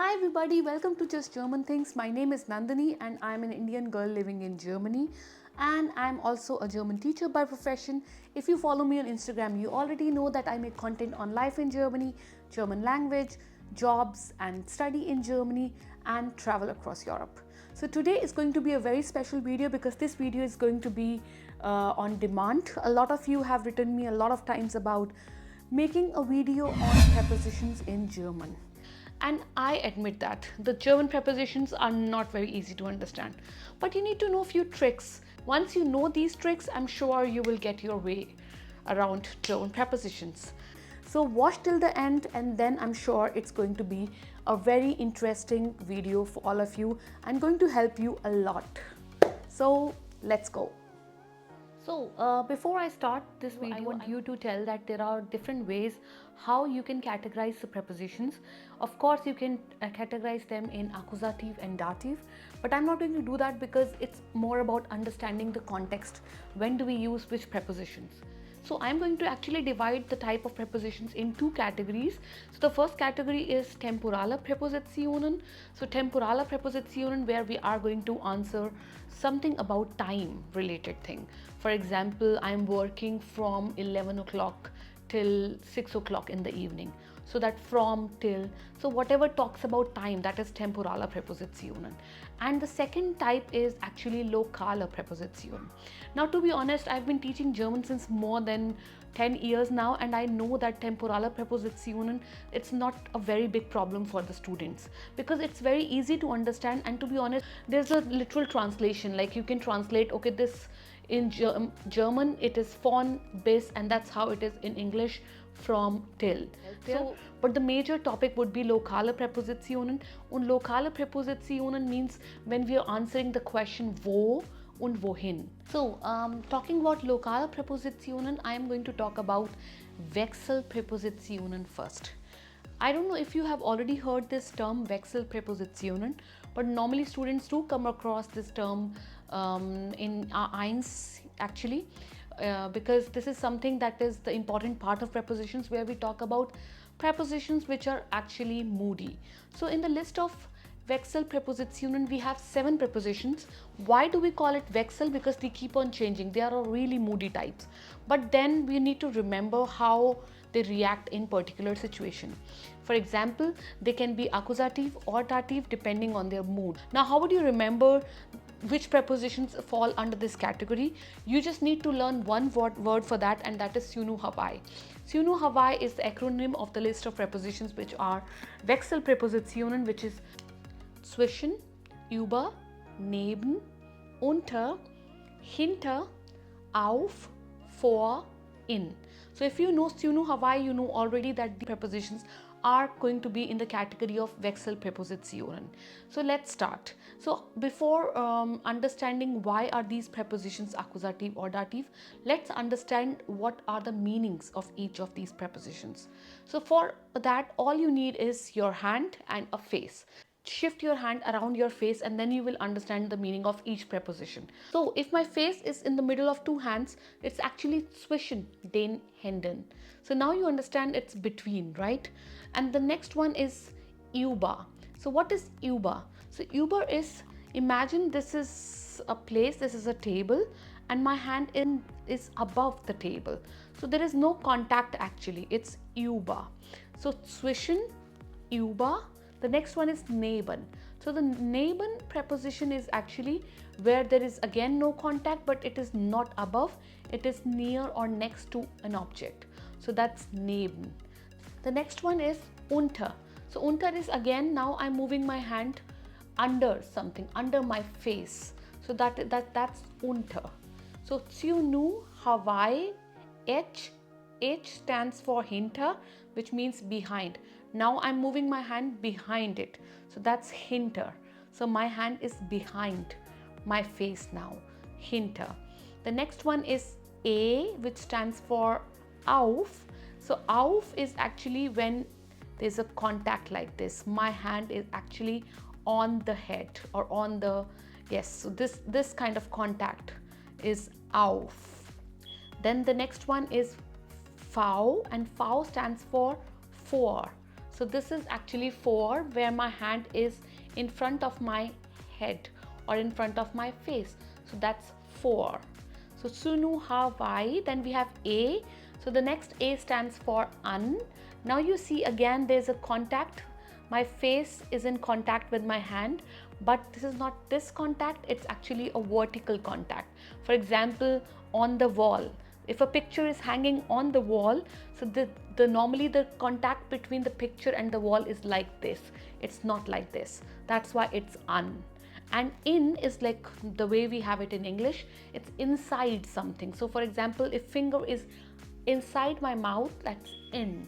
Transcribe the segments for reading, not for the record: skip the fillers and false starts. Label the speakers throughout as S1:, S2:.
S1: Hi everybody, welcome to Just German Things. My name is Nandini and I'm an Indian girl living in Germany, and I'm also a German teacher by profession. If you follow me on Instagram, you already know that I make content on life in Germany, German language, jobs and study in Germany, and travel across Europe. So today is going to be a very special video because this video is going to be on demand. A lot of you have written me a lot of times about making a video on prepositions in German. And I admit that the German prepositions are not very easy to understand, but you need to know a few tricks. Once you know these tricks, I'm sure you will get your way around German prepositions. So watch till the end, and then I'm sure it's going to be a very interesting video for all of you and going to help you a lot. So let's go. So before I start this video, I want you to tell that there are different ways how you can categorize the prepositions. Of course, you can categorize them in accusative and dative, but I'm not going to do that because it's more about understanding the context. When do we use which prepositions? So I'm going to actually divide the type of prepositions in two categories. So the first category is temporale Präpositionen. So temporale Präpositionen, where we are going to answer something about time related thing. For example, I'm working from 11 o'clock till 6 o'clock in the evening. So that from till, so whatever talks about time, that is temporale Präpositionen. And the second type is actually Lokale Präpositionen. Now, to be honest, I've been teaching German since more than 10 years now, and I know that temporale Präpositionen, it's not a very big problem for the students because it's very easy to understand. And to be honest, there's a literal translation, like you can translate, okay, this in German it is von bis, and that's how it is in English, from till. So, but the major topic would be Lokale Präpositionen. Und Lokale Präpositionen means when we are answering the question wo und wohin. So talking about Lokale Präpositionen, I am going to talk about Wechselpräpositionen first. I don't know if you have already heard this term Wechselpräpositionen, but normally students do come across this term in eins actually. Because this is something that is the important part of prepositions, where we talk about prepositions which are actually moody. So in the list of Wechselpräpositionen, we have 7 prepositions. Why do we call it Wechsel? Because they keep on changing. They are really moody types. But then we need to remember how they react in particular situation. For example, they can be accusative or dative depending on their mood. Now, how would you remember which prepositions fall under this category? You just need to learn one word for that, and that is Sunu Hawaii. Sunu Hawaii is the acronym of the list of prepositions which are Wechselpräpositionen, which is zwischen, über, neben, unter, hinter, auf, vor, in. So if you know Sunu Hawaii, you know already that the prepositions are going to be in the category of Wechselpräpositionen. So let's start. So before understanding why are these prepositions accusative or dative, let's understand what are the meanings of each of these prepositions. So for that, all you need is your hand and a face. Shift your hand around your face, and then you will understand the meaning of each preposition. So if my face is in the middle of two hands, it's actually zwischen den Händen. So now you understand it's between, right? And the next one is über. So what is über? So über is, imagine this is a place, this is a table, and my hand is above the table. So there is no contact actually, it's über. So zwischen, über. The next one is neben. So the neben preposition is actually where there is again no contact, but it is not above, it is near or next to an object. So that's neben. The next one is unter. So unter is again, now I'm moving my hand under something, under my face. So that's unter. So Sunu Hawaii, H stands for hinter, which means behind. Now I'm moving my hand behind it. So that's hinter. So my hand is behind my face now, hinter. The next one is A, which stands for auf. So auf is actually when there's a contact like this. My hand is actually on the head or on the, yes, so this kind of contact is auf. Then the next one is V, and V stands for for. So this is actually for where my hand is in front of my head or in front of my face. So that's for. So sunu Hawaii, then we have A. So the next A stands for un. Now you see again there's a contact. My face is in contact with my hand, but this is not this contact, it's actually a vertical contact. For example, on the wall. If a picture is hanging on the wall, so the normally the contact between the picture and the wall is like this. It's not like this. That's why it's un. And in is like the way we have it in English, it's inside something. So for example, if finger is inside my mouth, that's in.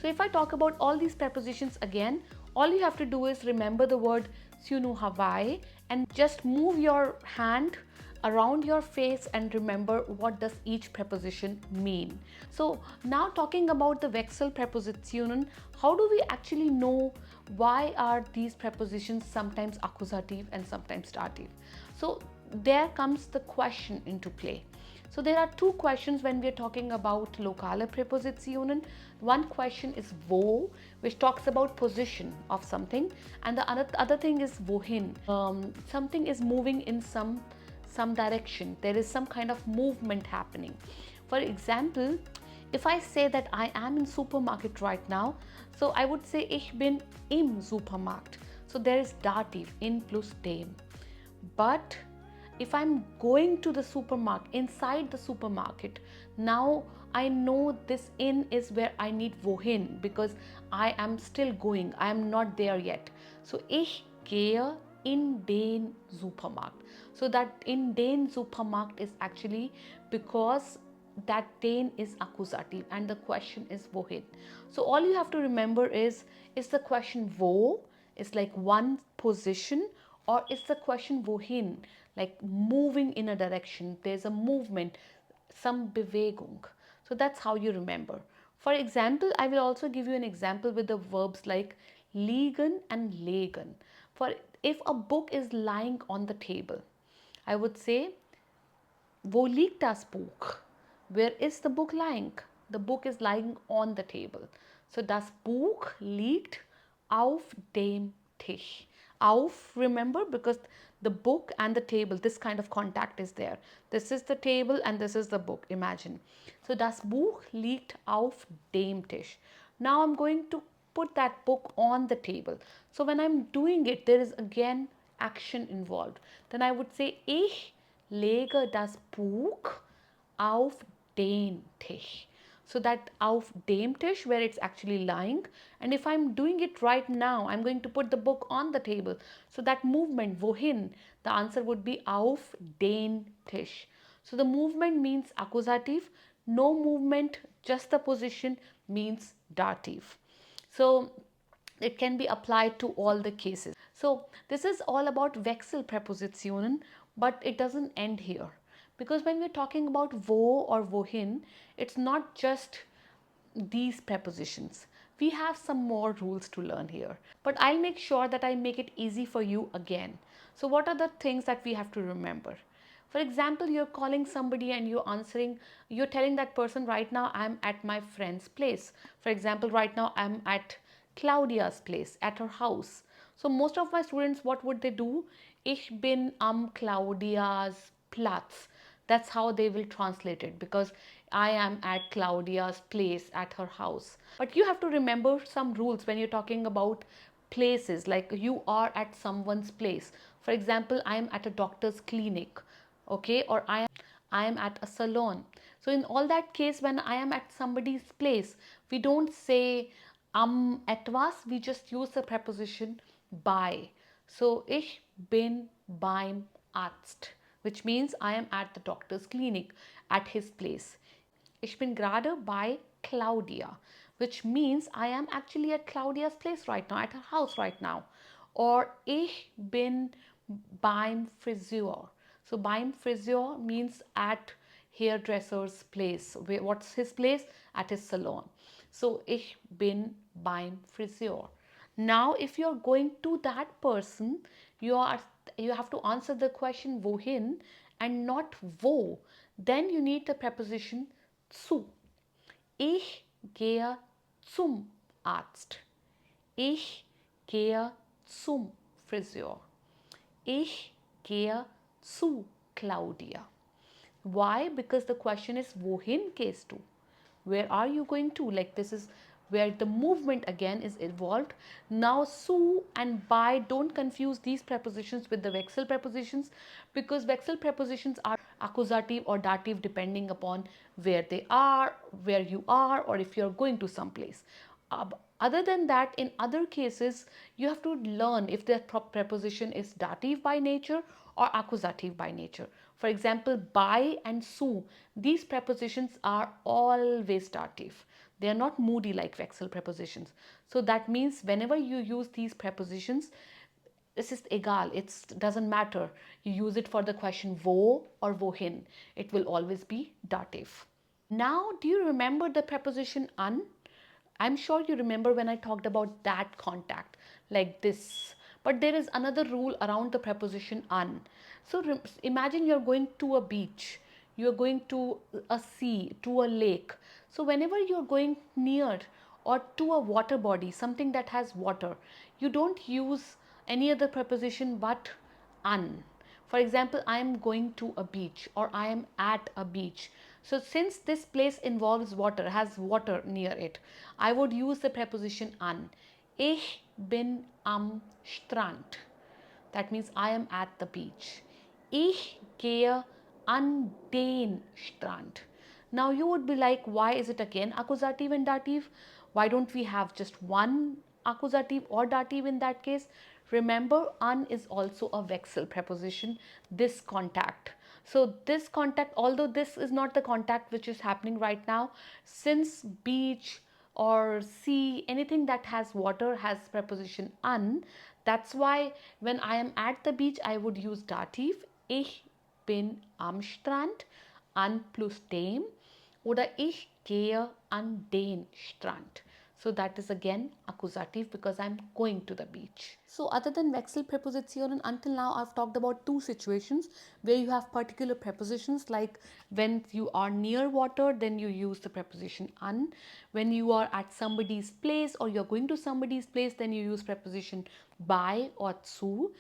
S1: So if I talk about all these prepositions again, all you have to do is remember the word Sunu Hawaii and just move your hand around your face and remember what does each preposition mean. So now talking about the Wechsel Präpositionen, how do we actually know why are these prepositions sometimes accusative and sometimes dative? So there comes the question into play. So there are two questions when we are talking about Lokale Präpositionen. One question is wo, which talks about position of something, and the other thing is wohin. Something is moving in some direction. There is some kind of movement happening. For example, if I say that I am in supermarket right now, so I would say ich bin im Supermarkt. So there is dative, in plus dem. But if I'm going to the supermarket, inside the supermarket, now I know this in is where I need wohin because I am still going, I am not there yet. So ich gehe in den Supermarkt. So that in den Supermarkt is actually because that den is accusative and the question is wohin. So all you have to remember is the question wo is like one position, or is the question wohin, like moving in a direction, there's a movement, some Bewegung. So that's how you remember. For example, I will also give you an example with the verbs like liegen and legen. For if a book is lying on the table, I would say, wo liegt das Buch? Where is the book lying? The book is lying on the table. So das Buch liegt auf dem Tisch. Auf, remember, because the book and the table, this kind of contact is there. This is the table and this is the book, imagine. So das Buch liegt auf dem Tisch. Now I'm going to put that book on the table. So when I'm doing it, there is again action involved. Then I would say, ich lege das Buch auf den Tisch. So that auf dem Tisch, where it's actually lying, and if I'm doing it right now, I'm going to put the book on the table. So that movement, wohin, the answer would be auf den Tisch. So the movement means accusative, no movement, just the position means dative. So it can be applied to all the cases. So this is all about Wechsel Präpositionen, but it doesn't end here. Because when we're talking about wo or wohin, it's not just these prepositions. We have some more rules to learn here, but I'll make sure that I make it easy for you again. So what are the things that we have to remember? For example, you're calling somebody and you're telling that person, right now I'm at my friend's place. For example, right now I'm at Claudia's place, at her house. So most of my students, what would they do? Ich bin am Claudia's Platz. That's how they will translate it, because I am at Claudia's place, at her house. But you have to remember some rules when you're talking about places, like you are at someone's place. For example, I am at a doctor's clinic, okay, or I am at a salon. So in all that case, when I am at somebody's place, we don't say am etwas, we just use the preposition bei. So ich bin beim Arzt, which means I am at the doctor's clinic, at his place. Ich bin gerade bei Claudia, which means I am actually at Claudia's place right now, at her house right now. Or ich bin beim Friseur. So beim Friseur means at hairdresser's place. What's his place? At his salon. So ich bin beim Friseur. Now if you're going to that person, you have to answer the question wohin and not wo. Then you need the preposition zu. Ich gehe zum Arzt. Ich gehe zum Friseur. Ich gehe zu Claudia. Why? Because the question is wohin gehst du? Where are you going to? Like this is where the movement again is involved. Now zu and by, don't confuse these prepositions with the Wechsel prepositions, because Wechsel prepositions are accusative or dative depending upon where they are, where you are, or if you're going to some place. Other than that, in other cases, you have to learn if the preposition is dative by nature or accusative by nature. For example, by and su, these prepositions are always dative. They are not moody like Wechsel prepositions. So that means whenever you use these prepositions, this is egal, it doesn't matter. You use it for the question wo or wohin. It will always be dative. Now, do you remember the preposition an? I'm sure you remember when I talked about that contact, like this. But there is another rule around the preposition an. So imagine you're going to a beach, you're going to a sea, to a lake. So whenever you're going near or to a water body, something that has water, you don't use any other preposition but an. For example, I am going to a beach or I am at a beach. So since this place involves water, has water near it, I would use the preposition an. Ich bin am Strand. That means I am at the beach. Ich gehe an den Strand. Now you would be like, why is it again accusative and dative? Why don't we have just one accusative or dative in that case? Remember, an is also a Wechsel preposition, this contact. So this contact, although this is not the contact which is happening right now, since beach or sea, anything that has water has preposition an. That's why when I am at the beach, I would use dative. Ich bin am Strand, an plus dem. Oder ich gehe an den Strand. So that is again accusative because I'm going to the beach. So other than Wechsel prepositionen, until now I've talked about two situations where you have particular prepositions, like when you are near water, then you use the preposition an. When you are at somebody's place or you're going to somebody's place, then you use preposition by or zu.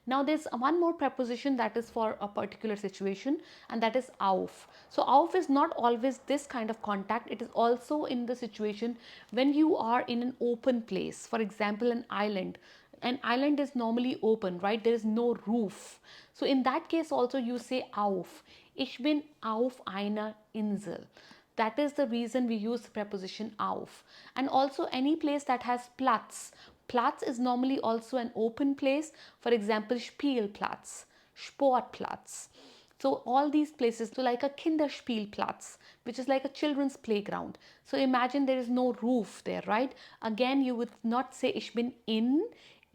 S1: Now there's one more preposition that is for a particular situation, and that is auf. So auf is not always this kind of contact. It is also in the situation when you are in an open place. For example, an island. An island is normally open, right? There is no roof. So in that case also you say auf. Ich bin auf einer Insel. That is the reason we use the preposition auf. And also any place that has Platz. Platz is normally also an open place. For example, Spielplatz, Sportplatz. So all these places, so like a Kinderspielplatz, which is like a children's playground. So imagine there is no roof there, right? Again, you would not say ich bin in,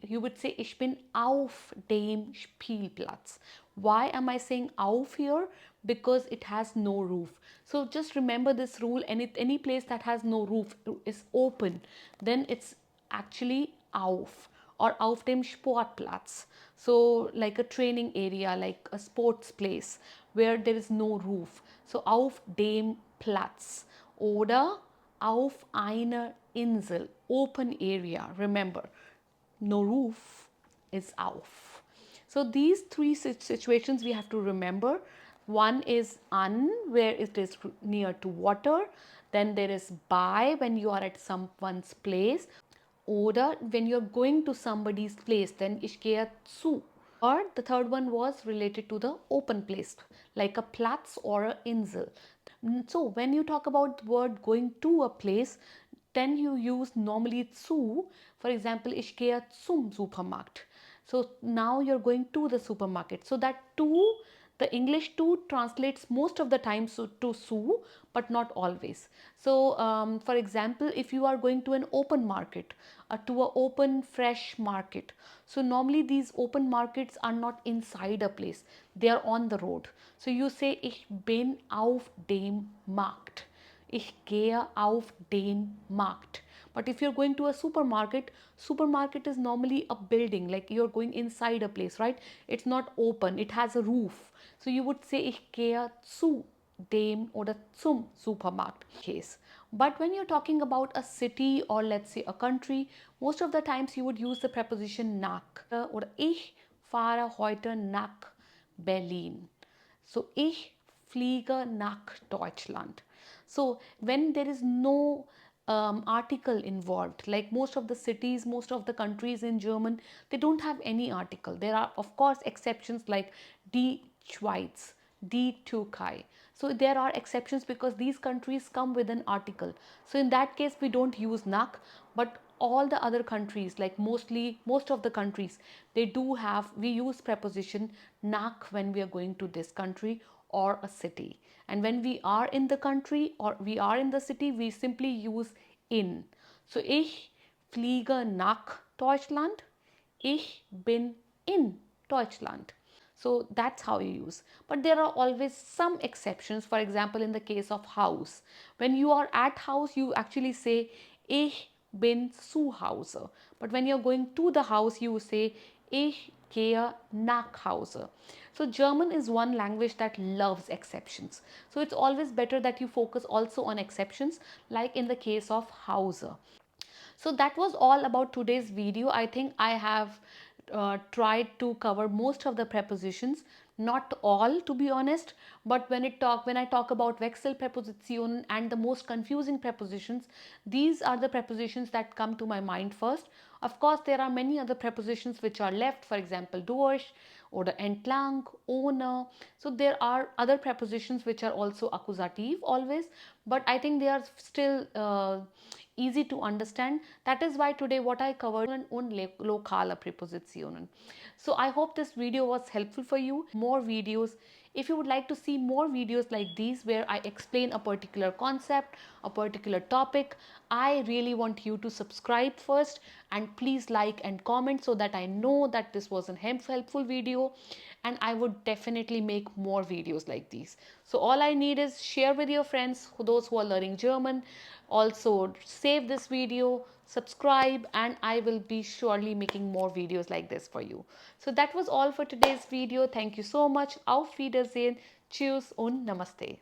S1: you would say ich bin auf dem Spielplatz. Why am I saying auf here? Because it has no roof. So just remember this rule. Any place that has no roof is open, then it's actually auf or auf dem Sportplatz. So like a training area, like a sports place where there is no roof. So auf dem Platz oder auf einer Insel, open area. Remember, no roof is auf. So these three situations we have to remember. One is an, where it is near to water. Then there is by, when you are at someone's place. Oder when you're going to somebody's place, then ich gehe zu. Or the third one was related to the open place, like a Platz or a Insel. So when you talk about the word going to a place, then you use normally zu. For example, ich gehe zum Supermarkt. So now you're going to the supermarket. So that to, the English to translates most of the time to su, but not always. So for example, if you are going to an open market, to an open fresh market, so normally these open markets are not inside a place, they are on the road. So you say ich bin auf dem Markt. Ich gehe auf den Markt. But if you're going to a supermarket, supermarket is normally a building, like you're going inside a place, right? It's not open, it has a roof. So you would say ich gehe zu dem oder zum Supermarkt case. But when you're talking about a city or let's say a country, most of the times you would use the preposition nach. Or ich fahre heute nach Berlin. So ich fliege nach Deutschland. So when there is no article involved, like most of the cities, most of the countries in German, they don't have any article. There are of course exceptions like die Schweiz, die Türkei. So there are exceptions because these countries come with an article. So in that case we don't use nach, but all the other countries, like most of the countries, they do have, we use preposition nach when we are going to this country or a city. And when we are in the country or we are in the city, we simply use in. So ich fliege nach Deutschland. Ich bin in Deutschland. So that's how you use. But there are always some exceptions. For example, in the case of house, when you are at house, you actually say ich bin zu Hause. But when you're going to the house, you say ich gehe nach Hause. So German is one language that loves exceptions. So it's always better that you focus also on exceptions, like in the case of Hause. So that was all about today's video. I think I have tried to cover most of the prepositions, not all to be honest, but when I talk about Wechsel preposition and the most confusing prepositions, these are the prepositions that come to my mind first. Of course, there are many other prepositions which are left, for example, durch oder entlang, ohne. So there are other prepositions which are also accusative always, but I think they are still easy to understand. That is why today what I covered on Lokale Präpositionen. So I hope this video was helpful for you. More videos. If you would like to see more videos like these where I explain a particular concept, a particular topic, I really want you to subscribe first and please like and comment so that I know that this was a helpful video, and I would definitely make more videos like these. So all I need is share with your friends, those who are learning German. Also save this video, subscribe, and I will be surely making more videos like this for you. So that was all for today's video. Thank you so much. Auf Wiedersehen. Tschüss und Namaste.